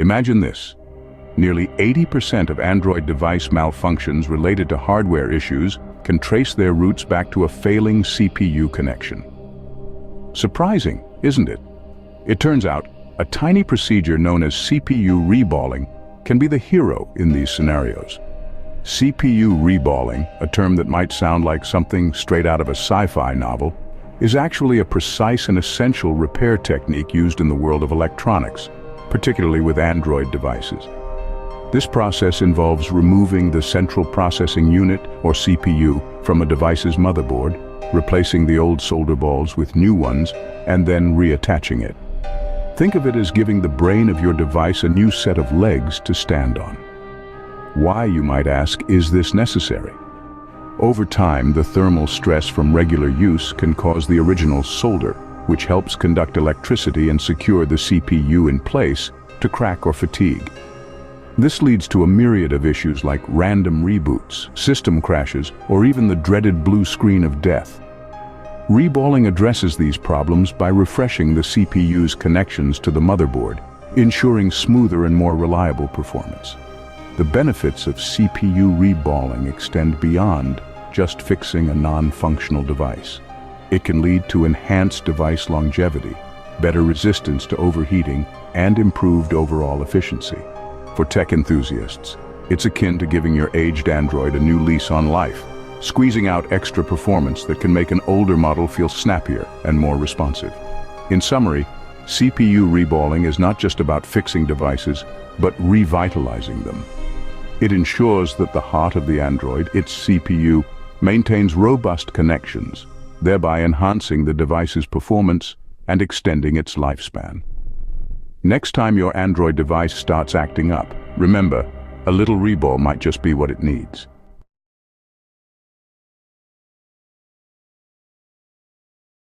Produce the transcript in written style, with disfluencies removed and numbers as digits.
Imagine this. Nearly 80% of Android device malfunctions related to hardware issues can trace their roots back to a failing CPU connection. Surprising, isn't it? It turns out, a tiny procedure known as CPU reballing can be the hero in these scenarios. CPU reballing, a term that might sound like something straight out of a sci-fi novel, is actually a precise and essential repair technique used in the world of electronics, particularly with Android devices. This process involves removing the central processing unit, or CPU, from a device's motherboard, replacing the old solder balls with new ones, and then reattaching it. Think of it as giving the brain of your device a new set of legs to stand on. Why, you might ask, is this necessary? Over time, the thermal stress from regular use can cause the original solder, which helps conduct electricity and secure the CPU in place, to crack or fatigue. This leads to a myriad of issues like random reboots, system crashes, or even the dreaded blue screen of death. Reballing addresses these problems by refreshing the CPU's connections to the motherboard, ensuring smoother and more reliable performance. The benefits of CPU reballing extend beyond just fixing a non-functional device. It can lead to enhanced device longevity, better resistance to overheating, and improved overall efficiency. For tech enthusiasts, it's akin to giving your aged Android a new lease on life, squeezing out extra performance that can make an older model feel snappier and more responsive. In summary, CPU reballing is not just about fixing devices, but revitalizing them. It ensures that the heart of the Android, its CPU, maintains robust connections, thereby enhancing the device's performance and extending its lifespan. Next time your Android device starts acting up, remember, a little reball might just be what it needs.